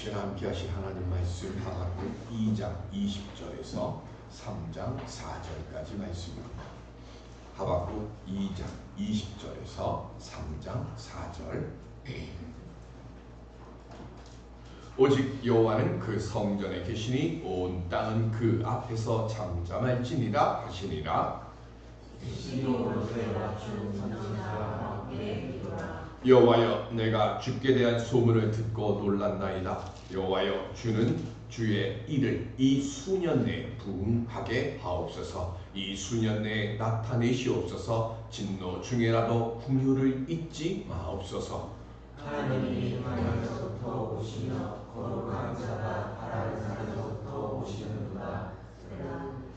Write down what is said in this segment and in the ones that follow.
시간 함께 하실 하나님 말씀 하박국 2장 20절에서 3장 4절까지 말씀입니다. 하박국 2장 20절에서 3장 4절. 오직 여호와는 그 성전에 계시니 온 땅은 그 앞에서 잠잠할지니라 하시니라. 여호와여, 내가 주께 대한 소문을 듣고 놀랐나이다. 여호와여, 주는 주의 일을 이 수년 내에 부응하게 하옵소서. 이 수년 내에 나타내시옵소서. 진노 중에라도 긍휼을 잊지 마옵소서. 하나님이 하늘에서부터 오시며 거룩한 자가 바라는 산에서부터 오시는구나.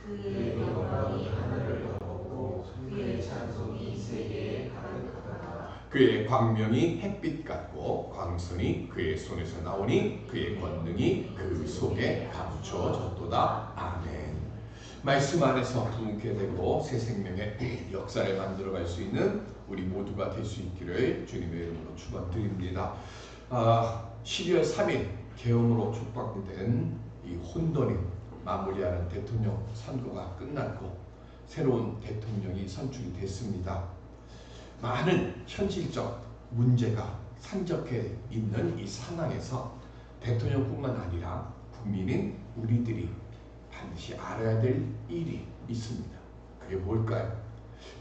그의 영광이 하늘을 덮고 그의 찬송이 세계에 가득하다. 그의 광명이 햇빛 같고 광선이 그의 손에서 나오니 그의 권능이 그 속에 감추어졌도다. 아멘. 말씀 안에서 부흥케 되고 새 생명의 역사를 만들어갈 수 있는 우리 모두가 될 수 있기를 주님의 이름으로 축원드립니다. 12월 3일 계엄으로 축복된 이 혼돈이 마무리하는 대통령 선거가 끝났고 새로운 대통령이 선출이 됐습니다. 많은 현실적 문제가 산적해 있는 이 상황에서 대통령뿐만 아니라 국민인 우리들이 반드시 알아야 될 일이 있습니다. 그게 뭘까요?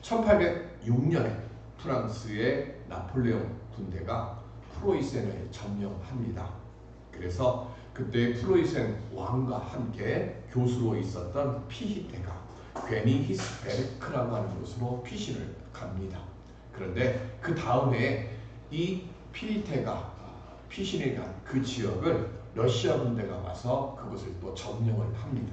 1806년에 프랑스의 나폴레옹 군대가 프로이센을 점령합니다. 그래서 그때 프로이센 왕과 함께 교수로 있었던 피히테가 괜히 히스베르크라고 하는 곳으로 피신을 갑니다. 그런데 그 다음에 이 피히테가 피신을 간 그 지역을 러시아 군대가 와서 그곳을 또 점령을 합니다.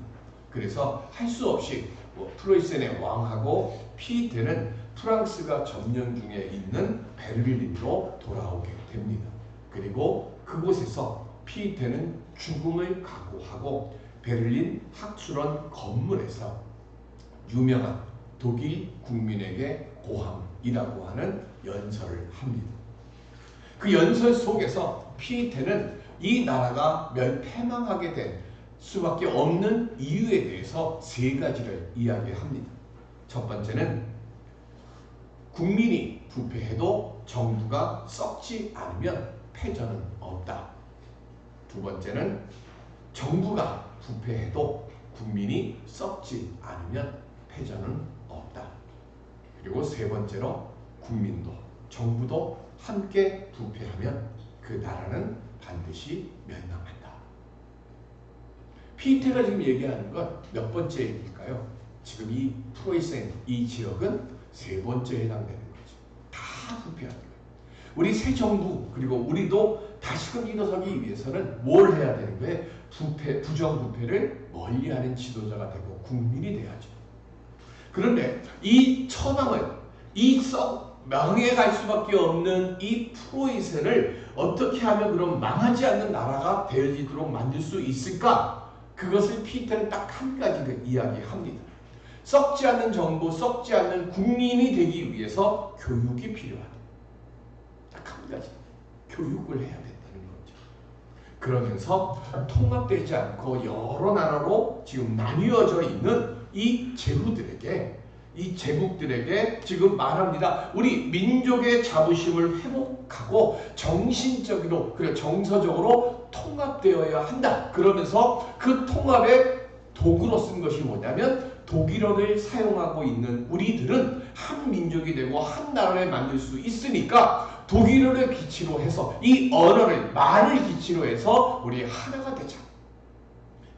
그래서 할 수 없이 프로이센의 왕하고 피히테는 프랑스가 점령 중에 있는 베를린으로 돌아오게 됩니다. 그리고 그곳에서 피히테는 죽음을 각오하고 베를린 학술원 건물에서 유명한 독일 국민에게 고함이라고 하는 연설을 합니다. 그 연설 속에서 피히테는 이 나라가 패망하게 된 수밖에 없는 이유에 대해서 세 가지를 이야기합니다. 첫 번째는 국민이 부패해도 정부가 썩지 않으면 패전은 없다. 두 번째는 정부가 부패해도 국민이 썩지 않으면 패전은 없다. 그리고 세 번째로 국민도 정부도 함께 부패하면 그 나라는 반드시 멸망한다. 피히테가 지금 얘기하는 건 몇 번째 얘기일까요? 지금 이 프로이센 이 지역은 세 번째에 해당되는 거죠. 다 부패하는 거예요. 우리 새 정부 그리고 우리도 다시금 일어서기 위해서는 뭘 해야 되는 거예요? 부정부패를 멀리하는 지도자가 되고 국민이 돼야죠. 그런데 이 처남을 망해갈 수밖에 없는 이 프로이센을 어떻게 하면 그럼 망하지 않는 나라가 되어지도록 만들 수 있을까? 그것을 피히테는 딱 한 가지를 이야기합니다. 썩지 않는 정부, 썩지 않는 국민이 되기 위해서 교육이 필요하다. 딱 한 가지. 교육을 해야 된다는 거죠. 그러면서 통합되지 않고 여러 나라로 지금 나뉘어져 있는 이 제국들에게 지금 말합니다. 우리 민족의 자부심을 회복하고 정신적으로 그리고 정서적으로 통합되어야 한다. 그러면서 그 통합의 도구로 쓴 것이 뭐냐면 독일어를 사용하고 있는 우리들은 한 민족이 되고 한 나라를 만들 수 있으니까 독일어를 기치로 해서 이 언어를 말을 기치로 해서 우리 하나가 되자.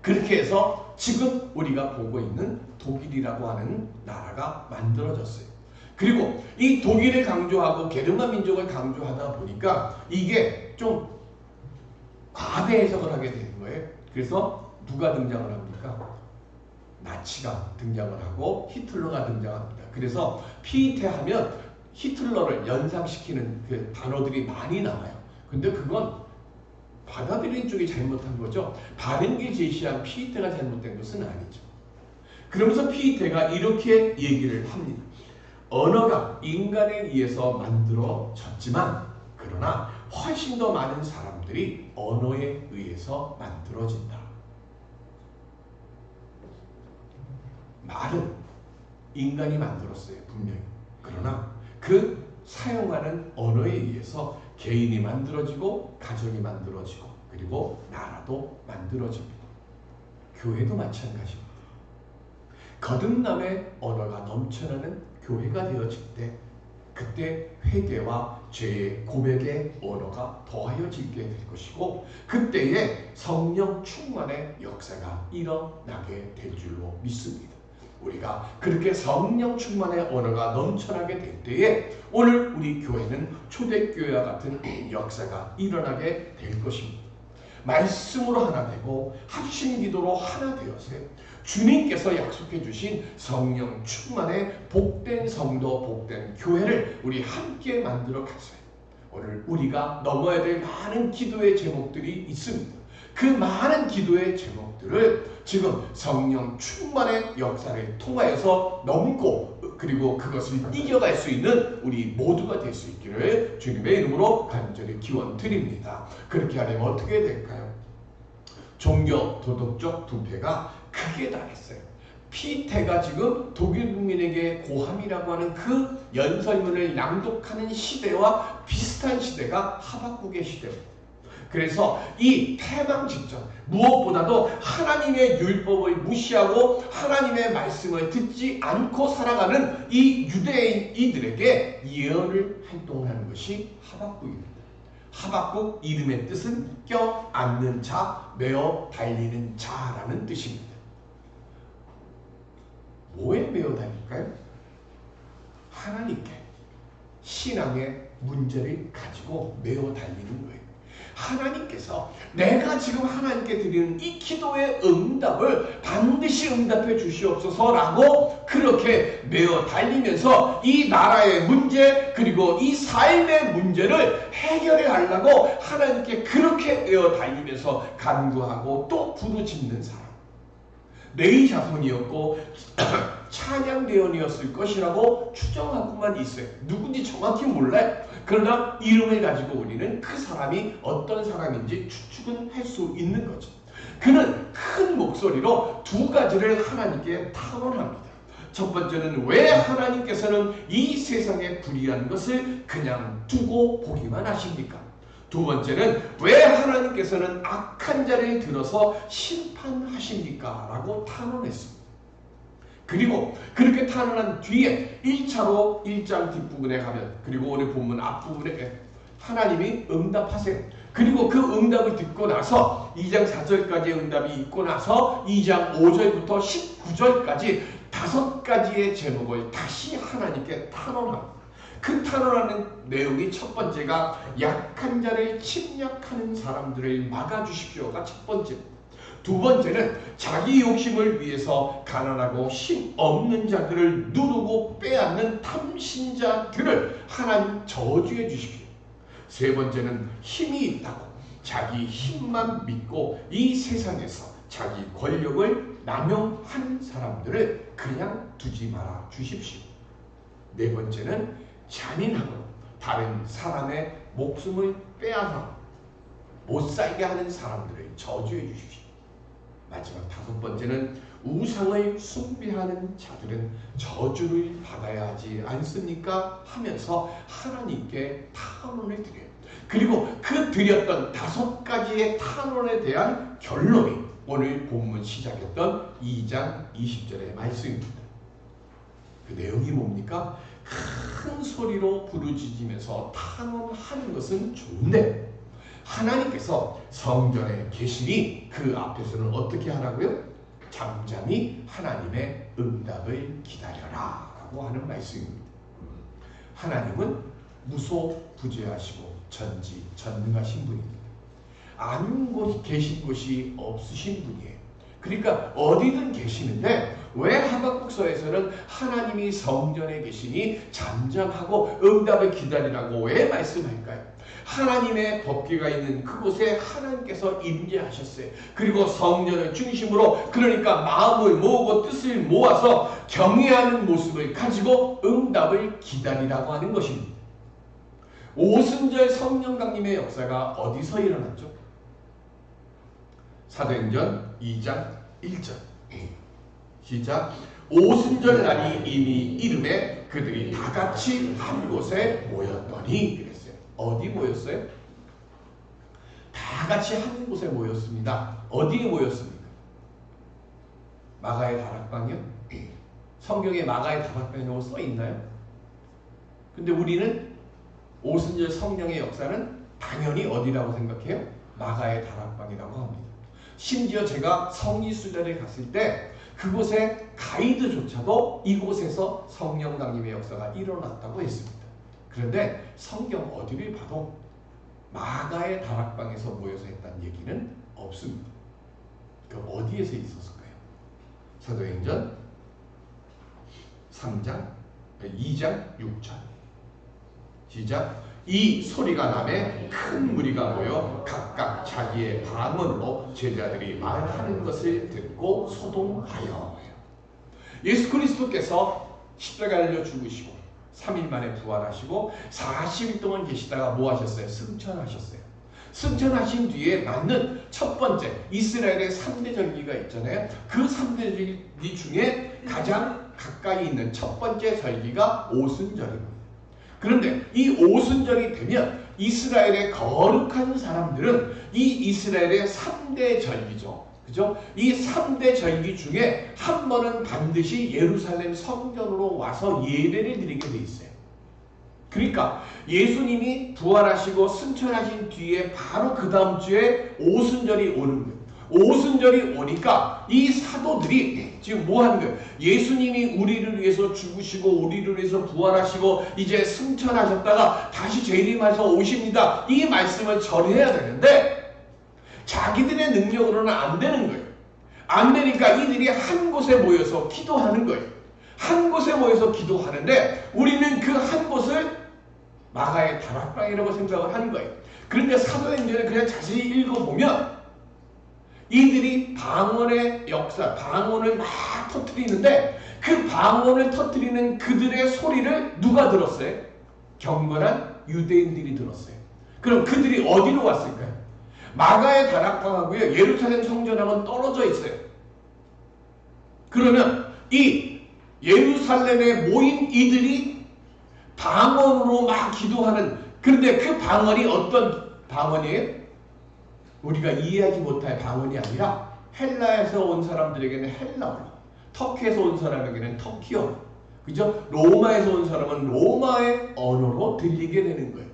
그렇게 해서 지금 우리가 보고 있는 독일이라고 하는 나라가 만들어졌어요. 그리고 이 독일을 강조하고 게르만 민족을 강조하다 보니까 이게 좀 과대 해석을 하게 되는 거예요. 그래서 누가 등장을 합니까? 나치가 등장을 하고 히틀러가 등장합니다. 그래서 피히테 하면 히틀러를 연상시키는 그 단어들이 많이 나와요. 근데 그건 받아들이는 쪽이 잘못한 거죠. 바른게 제시한 피히테가 잘못된 것은 아니죠. 그러면서 피히테가 이렇게 얘기를 합니다. 언어가 인간에 의해서 만들어졌지만 그러나 훨씬 더 많은 사람들이 언어에 의해서 만들어진다. 말은 인간이 만들었어요, 분명히. 그러나 그 사용하는 언어에 의해서 개인이 만들어지고 가정이 만들어지고 그리고 나라도 만들어집니다. 교회도 마찬가지입니다. 거듭남의 언어가 넘쳐나는 교회가 되어질 때 그때 회개와 죄의 고백의 언어가 더하여지게 될 것이고 그때에 성령 충만의 역사가 일어나게 될 줄로 믿습니다. 우리가 그렇게 성령 충만의 언어가 넘쳐나게 될 때에 오늘 우리 교회는 초대교회와 같은 역사가 일어나게 될 것입니다. 말씀으로 하나 되고 합심기도로 하나 되어서 주님께서 약속해 주신 성령 충만의 복된 성도, 복된 교회를 우리 함께 만들어 가세요. 오늘 우리가 넘어야 될 많은 기도의 제목들이 있습니다. 그 많은 기도의 제목들을 지금 성령 충만의 역사를 통하여서 넘고 그리고 그것을 이겨갈 수 있는 우리 모두가 될 수 있기를 주님의 이름으로 간절히 기원 드립니다. 그렇게 하려면 어떻게 될까요? 종교 도덕적 부패가 크게 달했어요. 피테가 지금 독일 국민에게 고함이라고 하는 그 연설문을 낭독하는 시대와 비슷한 시대가 하박국의 시대입니다. 그래서 이 패망 직전 무엇보다도 하나님의 율법을 무시하고 하나님의 말씀을 듣지 않고 살아가는 이 유대인들에게 예언을 활동하는 것이 하박국입니다. 하박국 이름의 뜻은 껴안는 자, 메어 달리는 자라는 뜻입니다. 뭐에 메어 달릴까요? 하나님께 신앙의 문제를 가지고 메어 달리는 거예요. 하나님께서 내가 지금 하나님께 드리는 이 기도의 응답을 반드시 응답해 주시옵소서라고 그렇게 메어 달리면서 이 나라의 문제 그리고 이 삶의 문제를 해결해 하려고 하나님께 그렇게 메어 달리면서 간구하고 또 부르짖는 사람. 레위 자손이었고 찬양대원이었을 것이라고 추정하고만 있어요. 누군지 정확히 몰라요. 그러나 이름을 가지고 우리는 그 사람이 어떤 사람인지 추측은 할 수 있는 거죠. 그는 큰 목소리로 두 가지를 하나님께 탄원합니다. 첫 번째는 왜 하나님께서는 이 세상에 불의한 것을 그냥 두고 보기만 하십니까? 두 번째는 왜 하나님께서는 악한 자를 들어서 심판하십니까? 라고 탄원했습니다. 그리고 그렇게 탄원한 뒤에 1차로 1장 뒷부분에 가면 그리고 오늘 본문 앞부분에 하나님이 응답하세요. 그리고 그 응답을 듣고 나서 2장 4절까지의 응답이 있고 나서 2장 5절부터 19절까지 5가지의 제목을 다시 하나님께 탄원합니다. 그 탄원하는 내용이 첫 번째가 약한 자를 침략하는 사람들을 막아주십시오가 첫 번째입니다. 두 번째는 자기 욕심을 위해서 가난하고 힘 없는 자들을 누르고 빼앗는 탐신자들을 하나님 저주해 주십시오. 세 번째는 힘이 있다고 자기 힘만 믿고 이 세상에서 자기 권력을 남용하는 사람들을 그냥 두지 말아 주십시오. 네 번째는 잔인하고 다른 사람의 목숨을 빼앗아 못 살게 하는 사람들을 저주해 주십시오. 마지막 5번째는 우상을 숭배하는 자들은 저주를 받아야 하지 않습니까? 하면서 하나님께 탄원을 드려요. 그리고 그 드렸던 5가지의 탄원에 대한 결론이 오늘 본문 시작했던 2장 20절의 말씀입니다. 그 내용이 뭡니까? 큰 소리로 부르짖으면서 탄원하는 것은 좋은데 하나님께서 성전에 계시니 그 앞에서는 어떻게 하라고요? 잠잠히 하나님의 응답을 기다려라 라고 하는 말씀입니다. 하나님은 무소부재하시고 전지전능하신 분입니다. 아닌 곳 계신 곳이 없으신 분이에요. 그러니까 어디든 계시는데 왜 하박국서에서는 하나님이 성전에 계시니 잠잠하고 응답을 기다리라고 왜 말씀할까요? 하나님의 법궤가 있는 그곳에 하나님께서 임재하셨어요. 그리고 성전을 중심으로 그러니까 마음을 모으고 뜻을 모아서 경외하는 모습을 가지고 응답을 기다리라고 하는 것입니다. 오순절 성령 강림의 역사가 어디서 일어났죠? 사도행전 2장 1절. 시작. 오순절 날이 이미 이름에 그들이 다 같이 한 곳에 모였더니 그랬어요. 어디 모였어요? 다 같이 한 곳에 모였습니다. 어디에 모였습니까? 마가의 다락방이요? 성경에 마가의 다락방이라고 써 있나요? 근데 우리는 오순절 성령의 역사는 당연히 어디라고 생각해요? 마가의 다락방이라고 합니다. 심지어 제가 성리순례를 갔을 때 그곳의 가이드조차도 이곳에서 성령 강림의 역사가 일어났다고 했습니다. 그런데 성경 어디를 봐도 마가의 다락방에서 모여서 했다는 얘기는 없습니다. 그 어디에서 있었을까요? 사도행전 2장 6절. 시작. 이 소리가 나매 큰 무리가 모여 각각 자기의 방언으로 제자들이 말하는 것을 듣고 소동하여. 예수 그리스도께서 십자가에 달려 죽으시고 3일 만에 부활하시고 40일 동안 계시다가 뭐 하셨어요? 승천하셨어요. 승천하신 뒤에 맞는 첫 번째 이스라엘의 3대 절기가 있잖아요. 그 3대 절기 중에 가장 가까이 있는 첫 번째 절기가 오순절입니다. 그런데 이 오순절이 되면 이스라엘의 거룩한 사람들은 이 이스라엘의 3대 절기죠. 그죠? 이 3대 절기 중에 한 번은 반드시 예루살렘 성전으로 와서 예배를 드리게 돼 있어요. 그러니까 예수님이 부활하시고 승천하신 뒤에 바로 그 다음 주에 오순절이 오는 거예요. 오순절이 오니까 이 사도들이 지금 뭐 하는 거예요? 예수님이 우리를 위해서 죽으시고 우리를 위해서 부활하시고 이제 승천하셨다가 다시 재림하셔 오십니다. 이 말씀을 전해야 되는데 자기들의 능력으로는 안 되는 거예요. 안 되니까 이들이 한 곳에 모여서 기도하는 거예요. 한 곳에 모여서 기도하는데 우리는 그 한 곳을 마가의 다락방이라고 생각을 하는 거예요. 그런데 사도행전을 그냥 자세히 읽어보면 이들이 방언의 역사, 방언을 막 터뜨리는데 그 방언을 터뜨리는 그들의 소리를 누가 들었어요? 경건한 유대인들이 들었어요. 그럼 그들이 어디로 왔을까요? 마가의 다락방하고요 예루살렘 성전하고는 떨어져 있어요. 그러면 이 예루살렘에 모인 이들이 방언으로 막 기도하는, 그런데 그 방언이 어떤 방언이에요? 우리가 이해하지 못할 방언이 아니라 헬라에서 온 사람들에게는 헬라어, 터키에서 온 사람에게는 터키어, 그죠? 로마에서 온 사람은 로마의 언어로 들리게 되는 거예요.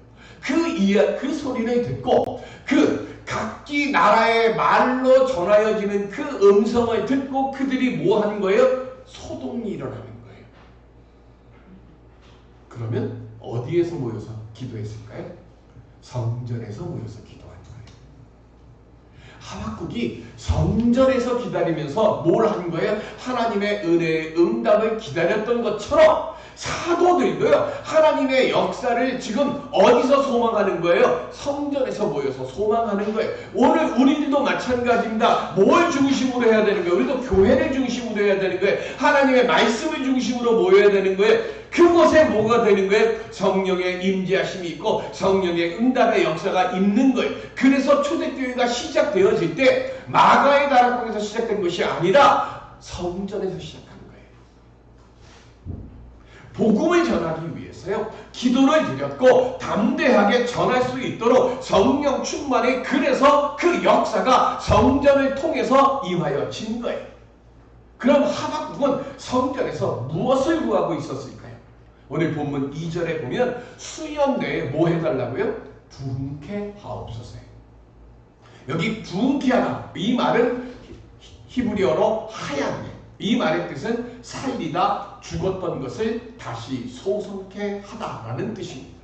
그 소리를 듣고 그 각기 나라의 말로 전하여지는 그 음성을 듣고 그들이 뭐 하는 거예요? 소동이 일어나는 거예요. 그러면 어디에서 모여서 기도했을까요? 성전에서 모여서 기도한 거예요. 하박국이 성전에서 기다리면서 뭘 한 거예요? 하나님의 은혜의 응답을 기다렸던 것처럼 사도들도요 하나님의 역사를 지금 어디서 소망하는 거예요? 성전에서 모여서 소망하는 거예요. 오늘 우리들도 마찬가지입니다. 뭘 중심으로 해야 되는 거예요? 우리도 교회를 중심으로 해야 되는 거예요. 하나님의 말씀을 중심으로 모여야 되는 거예요. 그곳에 뭐가 되는 거예요? 성령의 임재하심이 있고 성령의 응답의 역사가 있는 거예요. 그래서 초대교회가 시작되어질 때 마가의 다락방에서 시작된 것이 아니라 성전에서 시작한 거예요. 복음을 전하기 위해서요 기도를 드렸고 담대하게 전할 수 있도록 성령 충만이, 그래서 그 역사가 성전을 통해서 임하여진 거예요. 그럼 하박국은 성전에서 무엇을 구하고 있었을까요? 오늘 본문 2절에 보면 수년 내에 뭐 해달라고요? 부흥케 하옵소서. 여기 부흥케 하다, 이 말은 히브리어로 하얀, 이 말의 뜻은 살리다, 죽었던 것을 다시 소성케 하다라는 뜻입니다.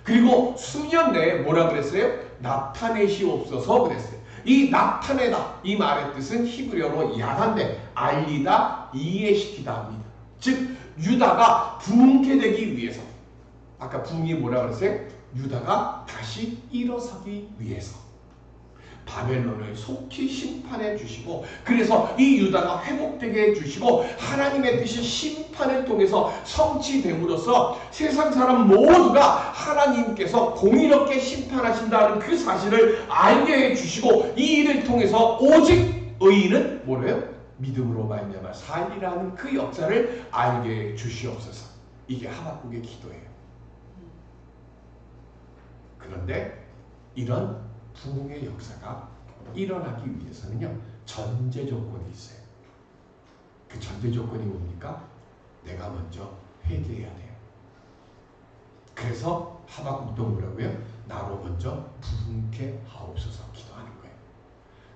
그리고 수년 내에 뭐라 그랬어요? 나타내시옵소서 그랬어요. 이 나타내다, 이 말의 뜻은 히브리어로 야한데 알리다, 이해시키다 합니다. 즉 유다가 부흥케 되기 위해서, 아까 부흥이 뭐라 그랬어요? 유다가 다시 일어서기 위해서. 바벨론을 속히 심판해 주시고, 그래서 이 유다가 회복되게 해주시고 하나님의 뜻이 심판을 통해서 성취됨으로써 세상 사람 모두가 하나님께서 공의롭게 심판하신다는 그 사실을 알게 해주시고, 이 일을 통해서 오직 의인은 뭐래요? 믿음으로 말미암아 살리라는 그 역사를 알게 해주시옵소서. 이게 하박국의 기도예요. 그런데 이런 부흥의 역사가 일어나기 위해서는요, 전제 조건이 있어요. 그 전제 조건이 뭡니까? 내가 먼저 회개해야 돼요. 그래서 하박국도 뭐라고요? 나로 먼저 부흥케 하옵소서 기도하는 거예요.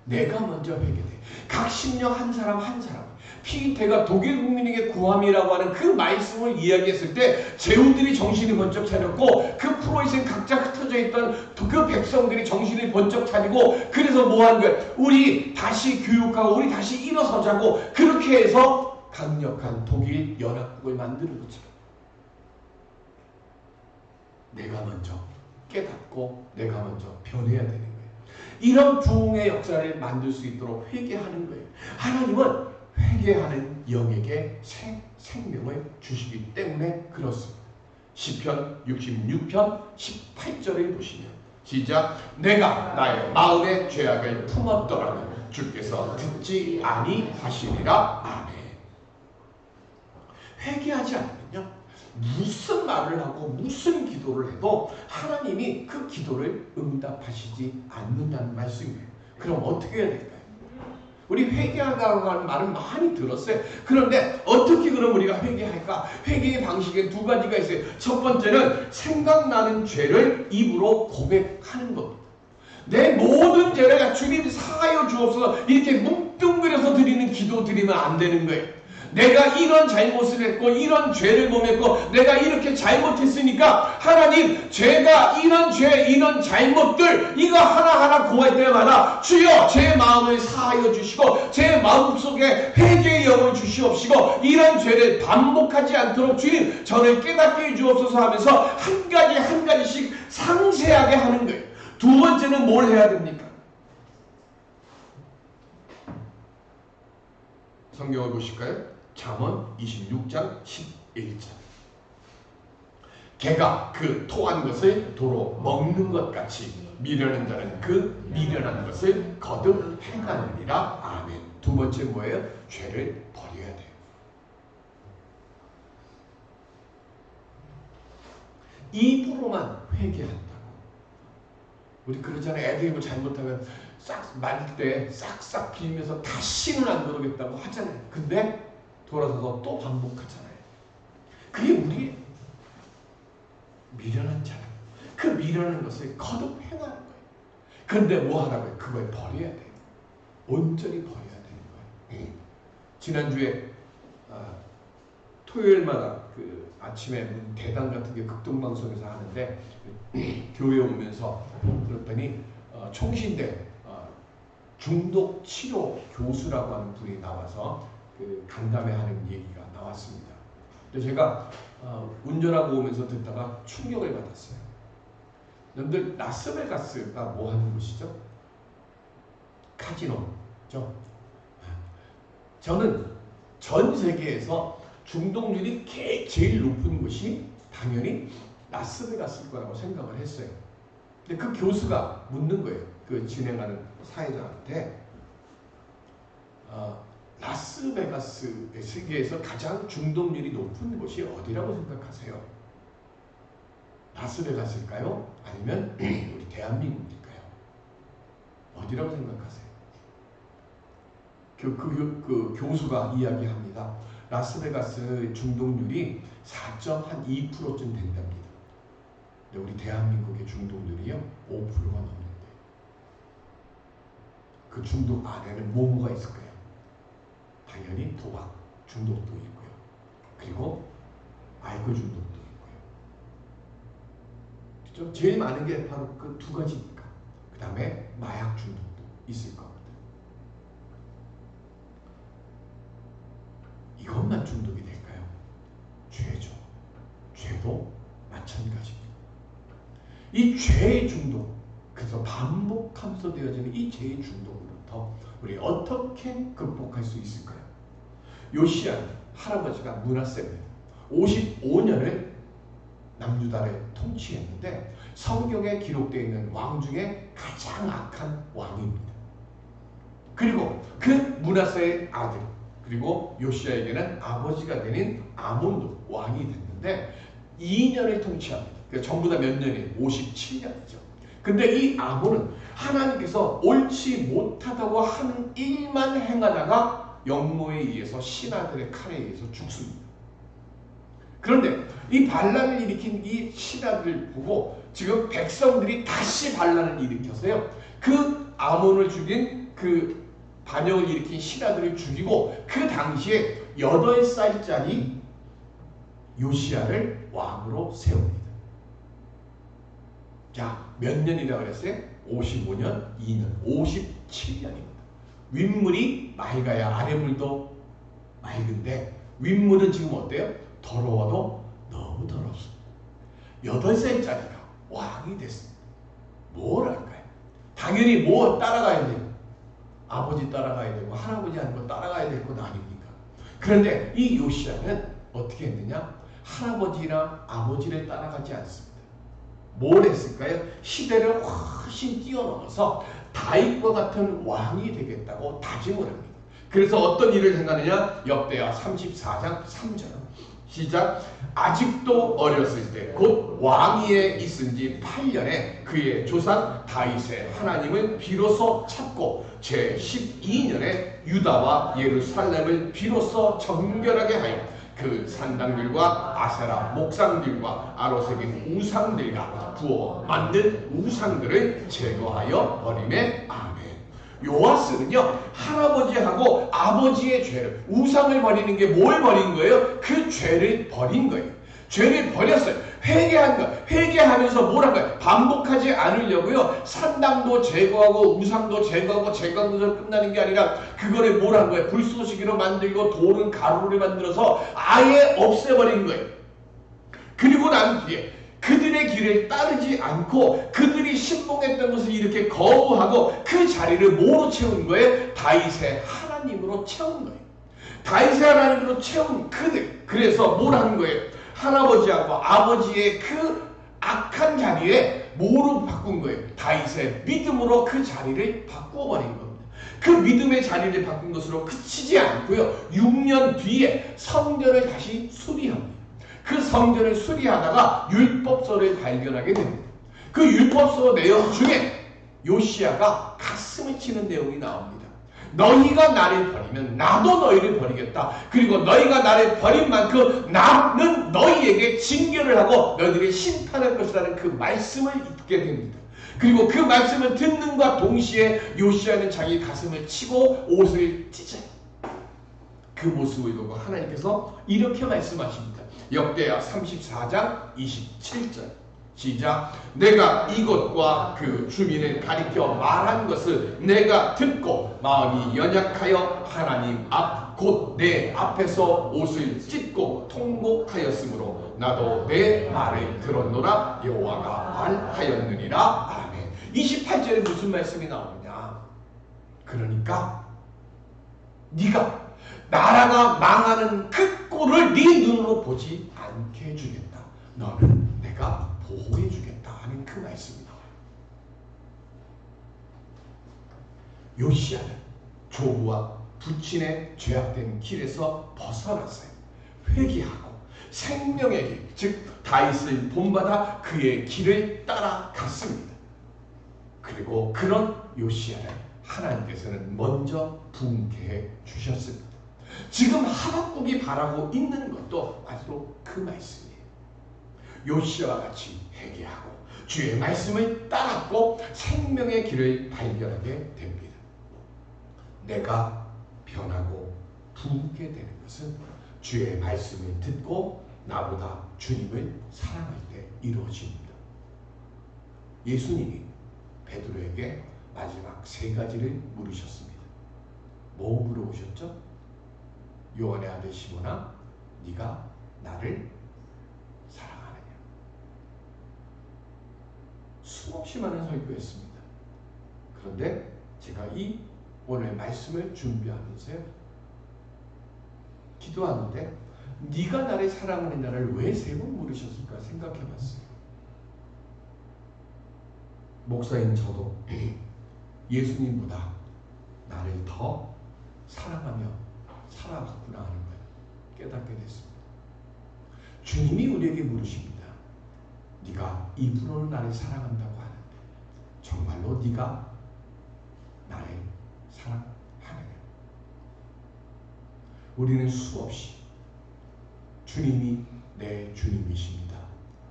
내가 먼저 회개돼. 각 심령 한 사람 한 사람, 피테가 독일 국민에게 구함이라고 하는 그 말씀을 이야기했을 때 제후들이 정신이 번쩍 차렸고, 그 프로이센 각자 흩어져 있던 그 백성들이 정신이 번쩍 차리고, 그래서 뭐 한 거예요? 우리 다시 교육하고 우리 다시 일어서자고, 그렇게 해서 강력한 독일 연합국을 만드는 거죠. 내가 먼저 깨닫고 내가 먼저 변해야 되는 거예요. 이런 부흥의 역사를 만들 수 있도록 회개하는 거예요. 하나님은 회개하는 영에게 새 생명을 주시기 때문에 그렇습니다. 시편 66편 18절을 보시면 시작. 내가 나의 마음의 죄악을 품었더라면 주께서 듣지 아니하시리라. 아멘. 회개하지 않으면요, 무슨 말을 하고 무슨 기도를 해도 하나님이 그 기도를 응답하시지 않는다는 말씀이에요. 그럼 어떻게 해야 될까요? 우리 회개하라고 하는 말은 많이 들었어요. 그런데 어떻게 그럼 우리가 회개할까? 회개의 방식에 두 가지가 있어요. 첫 번째는 생각나는 죄를 입으로 고백하는 겁니다. 내 모든 죄를 주님 사하여 주옵소서 이렇게 뭉뚱그려서 드리는 기도 드리면 안 되는 거예요. 내가 이런 잘못을 했고 이런 죄를 범했고 내가 이렇게 잘못했으니까 하나님, 제가 이런 죄 이런 잘못들 이거 하나하나 고할 때마다 주여 제 마음을 사하여 주시고 제 마음속에 회개의 영을 주시옵시고 이런 죄를 반복하지 않도록 주님 저를 깨닫게 해주옵소서 하면서 한 가지 한 가지씩 상세하게 하는 거예요. 두 번째는 뭘 해야 됩니까? 성경을 보실까요? 잠언 26장 11절. 개가 그 토한 것을 도로 먹는 것 같이 미련한 자는 그 미련한 것을 거듭 행하느니라. 아멘. 두 번째 뭐예요? 죄를 버려야 돼요. 입으로만 회개한다고. 우리 그러잖아요. 애들이 뭐 잘못하면 싹 말릴 때 싹싹 빌면서 다시는 안 그러겠다고 하잖아요. 근데 돌아서서 또 반복하잖아요. 그게 우리의 미련한 자라. 그 미련한 것을 거듭 행하는 거예요. 그런데 뭐 하라고요? 그걸 버려야 돼요. 온전히 버려야 되는 거예요. 지난주에 토요일마다 그 아침에 대담 같은 게 극동방송에서 하는데 교회 오면서 그랬더니 총신대 중독 치료 교수라고 하는 분이 나와서 그 간담회 하는 얘기가 나왔습니다. 근데 제가 운전하고 오면서 듣다가 충격을 받았어요. 여러분들 라스베가스가 뭐 하는 곳이죠? 카지노죠. 저는 전 세계에서 중독률이 제일 높은 곳이 당연히 라스베가스일 거라고 생각을 했어요. 근데 그 교수가 묻는 거예요. 그 진행하는 사회자한테 라스베가스 세계에서 가장 중독률이 높은 곳이 어디라고 생각하세요? 라스베가스일까요? 아니면 우리 대한민국일까요? 어디라고 생각하세요? 그 교수가 이야기합니다. 라스베가스 중독률이 4.2%쯤 된답니다. 근데 우리 대한민국의 중독률이요 5%가 넘는데 그 중독 안에는 뭐가 있을까요? 당연히 도박 중독도 있고요. 그리고 알코올 중독도 있고요. 그렇죠? 제일 많은 게 바로 그 두 가지니까. 그 다음에 마약 중독도 있을 거거든요. 이것만 중독이 될까요? 죄죠. 죄도 마찬가지입니다. 이 죄의 중독, 그 그래서 반복하면서 되어지는 이 죄의 중독으로부터 우리 어떻게 극복할 수 있을까요? 요시야 할아버지가 므낫세입니다. 55년을 남유다를 통치했는데 성경에 기록되어 있는 왕 중에 가장 악한 왕입니다. 그리고 그 므낫세의 아들, 그리고 요시야에게는 아버지가 되는 아몬도 왕이 됐는데 2년을 통치합니다. 전부 다 몇 년이에요? 57년이죠. 근데 이 아몬은 하나님께서 옳지 못하다고 하는 일만 행하다가 역모에 의해서 신하들의 칼에 의해서 죽습니다. 그런데 이 반란을 일으킨 이 신하들을 보고 지금 백성들이 다시 반란을 일으켜서요. 그 아몬을 죽인 그 반역을 일으킨 신하들을 죽이고 그 당시에 8살짜리 요시야를 왕으로 세웁니다. 자, 몇 년이라고 그랬어요? 55년, 2년, 57년입니다. 윗물이 맑아야 아랫물도 맑은데 윗물은 지금 어때요? 더러워도 너무 더럽습니다. 8살짜리가 왕이 됐습니다. 뭘 할까요? 당연히 뭐 따라가야 돼요? 아버지 따라가야 되고 할아버지 하는 거 따라가야 될 건 아닙니까? 그런데 이 요시야는 어떻게 했느냐? 할아버지나 아버지를 따라가지 않습니다. 뭘 했을까요? 시대를 훨씬 뛰어넘어서 다윗과 같은 왕이 되겠다고 다짐을 합니다. 그래서 어떤 일을 행하느냐? 역대하 34장 3절 시작. 아직도 어렸을 때 곧 왕위에 있은 지 8년에 그의 조상 다윗의 하나님을 비로소 찾고 제 12년에 유다와 예루살렘을 비로소 정결하게 하여 그 산당들과 아세라 목상들과 아로새긴 우상들과 부어 만든 우상들을 제거하여 버리매. 아멘. 요아스는요, 할아버지하고 아버지의 죄를, 우상을 버리는 게 뭘 버린 거예요? 그 죄를 버린 거예요. 죄를 버렸어요. 회개한 거예요. 회개하면서 뭘 한 거예요? 반복하지 않으려고요. 산당도 제거하고 우상도 제거하면서 끝나는 게 아니라 그거를 뭘 한 거예요? 불쏘시개로 만들고 돌은 가루를 만들어서 아예 없애버린 거예요. 그리고 난 뒤에 그들의 길을 따르지 않고 그들이 신봉했던 것을 이렇게 거부하고 그 자리를 뭐로 채운 거예요? 다윗의 하나님으로 채운 거예요. 다윗의 하나님으로 채운 그들. 그래서 뭘 하는 거예요? 할아버지하고 아버지의 그 악한 자리에 뭐로 바꾼 거예요? 다윗의 믿음으로 그 자리를 바꾸어버린 겁니다. 그 믿음의 자리를 바꾼 것으로 그치지 않고요. 6년 뒤에 성전을 다시 수리합니다. 그 성전을 수리하다가 율법서를 발견하게 됩니다. 그 율법서 내용 중에 요시야가 가슴을 치는 내용이 나옵니다. 너희가 나를 버리면 나도 너희를 버리겠다. 그리고 너희가 나를 버린 만큼 나는 너희에게 징계를 하고 너희들을 심판할 것이라는 그 말씀을 읽게 됩니다. 그리고 그 말씀을 듣는과 동시에 요시야는 자기 가슴을 치고 옷을 찢어요. 그 모습을 보고 하나님께서 이렇게 말씀하십니다. 역대하 34장 27절 시작. 내가 이곳과 그 주민을 가리켜 말한 것을 내가 듣고 마음이 연약하여 하나님 앞 곧 내 앞에서 옷을 찢고 통곡하였으므로 나도 내 말을 들었노라 여호와가 말하였느니라. 아멘. 28절에 무슨 말씀이 나오느냐? 그러니까 네가 나라가 망하는 그 꼴을 네 눈으로 보지 않게 해주겠다. 너는 내가 보호해주겠다 하는 그 말씀이 나와요. 요시야는 조부와 부친의 죄악된 길에서 벗어났어요. 회개하고 생명의 길, 즉 다윗을 본받아 그의 길을 따라갔습니다. 그리고 그런 요시야를 하나님께서는 먼저 부흥케 주셨습니다. 지금 하박국이 바라고 있는 것도 바로 그 말씀이에요. 요시야와 같이 회개하고 주의 말씀을 따랐고 생명의 길을 발견하게 됩니다. 내가 변하고 부흥게 되는 것은 주의 말씀을 듣고 나보다 주님을 사랑할 때 이루어집니다. 예수님이 베드로에게 마지막 3가지를 물으셨습니다. 뭐 물어보셨죠? 요한의 아들 시몬아, 네가 나를 사랑하느냐? 수없이 많은 설교했습니다. 그런데 제가 이 오늘 말씀을 준비하면서요, 기도하는데 네가 나를 사랑하느냐를 왜 3번 물으셨을까 생각해봤어요. 목사인 저도 예수님보다 나를 더 사랑하며 살아갔구나 하는 걸 깨닫게 됐습니다. 주님이 우리에게 물으십니다. 네가 입으로는 나를 사랑한다고 하는데 정말로 네가 나를 사랑하느냐? 우리는 수없이 주님이 내 주님이십니다.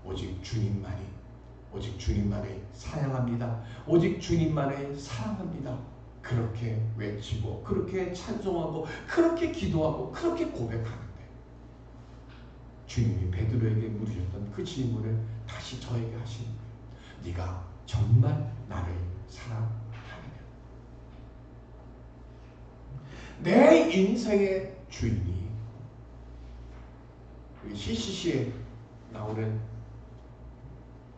오직 주님만을 사랑합니다. 오직 주님만을 사랑합니다. 그렇게 외치고 그렇게 찬송하고 그렇게 기도하고 그렇게 고백하는데 주님이 베드로에게 물으셨던 그 질문을 다시 저에게 하시는 거예요. 네가 정말 나를 사랑하느냐? 내 인생의 주인이 CCC에 나오는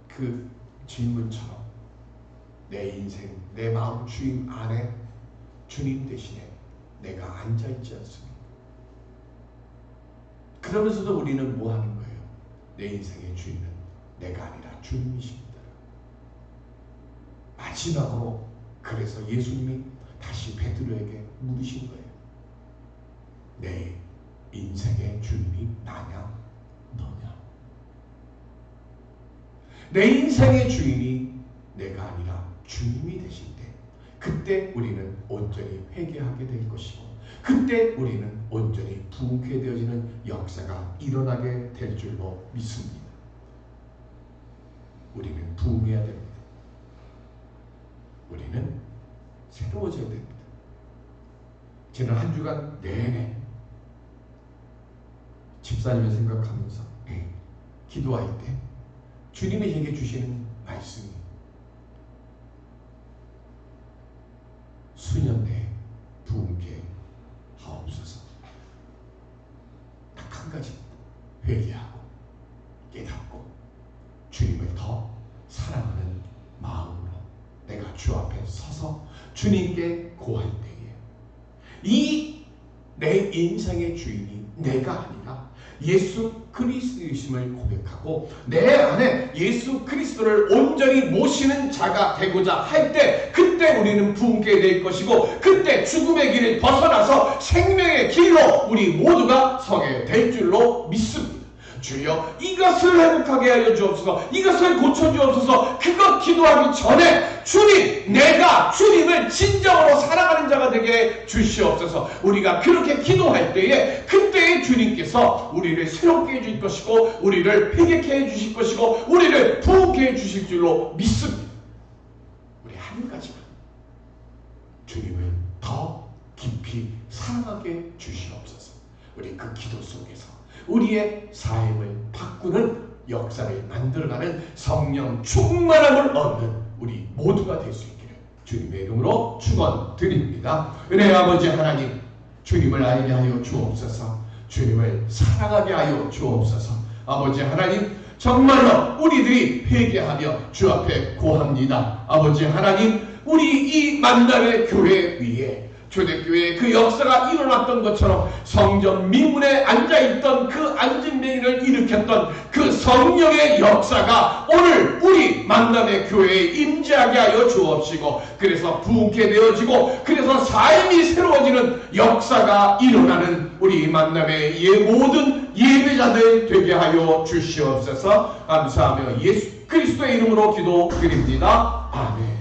그 질문처럼 내 인생, 내 마음 주인 안에 주님 대신에 내가 앉아있지 않습니까? 그러면서도 우리는 뭐 하는 거예요? 내 인생의 주인은 내가 아니라 주님이십니다. 마지막으로 그래서 예수님이 다시 베드로에게 물으신 거예요. 내 인생의 주인이 나냐 너냐? 내 인생의 주인이 내가 아니라 주님이 되실 때 그때 우리는 온전히 회개하게 될 것이고 그때 우리는 온전히 부흥케 되어지는 역사가 일어나게 될 줄로 믿습니다. 우리는 부흥해야 됩니다. 우리는 새로워져야 됩니다. 저는 한 주간 내내 집사님을 생각하면서 기도할 때 주님이 제게 주시는 말씀이 수년 내에 부흥케 하옵소서. 딱 한 가지입니다. 회개하고 깨닫고 주님을 더 사랑하는 마음으로 내가 주 앞에 서서 주님께 고할 때에 이 내 인생의 주인이 내가 아니라 예수 그리스도이심을 고백하고 내 안에 예수 그리스도를 온전히 모시는 자가 되고자 할 때 그때 우리는 부흥케 될 것이고 그때 죽음의 길을 벗어나서 생명의 길로 우리 모두가 서게 될 줄로 믿습니다. 주여 이것을 회복하게 하여 주옵소서. 이것을 고쳐주옵소서. 그것 기도하기 전에 주님, 내가 주님을 진정으로 사랑하는 자가 되게 주시옵소서. 우리가 그렇게 기도할 때에 그때의 주님께서 우리를 새롭게 해줄 것이고 우리를 회개케 해주실 것이고 우리를 부흥케 해주실 줄로 믿습니다. 우리 한 가지만 주님을 더 깊이 사랑하게 주시옵소서. 우리 그 기도 속에서 우리의 삶을 바꾸는 역사를 만들어가는 성령 충만함을 얻는 우리 모두가 될 수 있기를 주님의 이름으로 축원드립니다. 은혜의 아버지 하나님, 주님을 알게 하여 주옵소서. 주님을 사랑하게 하여 주옵소서. 아버지 하나님, 정말로 우리들이 회개하며 주 앞에 고합니다. 아버지 하나님, 우리 이 만남의 교회 위에 초대교회의 그 역사가 일어났던 것처럼 성전 민문에 앉아있던 그 앉은뱅이를 일으켰던 그 성령의 역사가 오늘 우리 만남의 교회에 임재하게 하여 주옵시고 그래서 부흥케 되어지고 그래서 삶이 새로워지는 역사가 일어나는 우리 만남의 모든 예배자들 되게 하여 주시옵소서. 감사하며 예수 그리스도의 이름으로 기도드립니다. 아멘.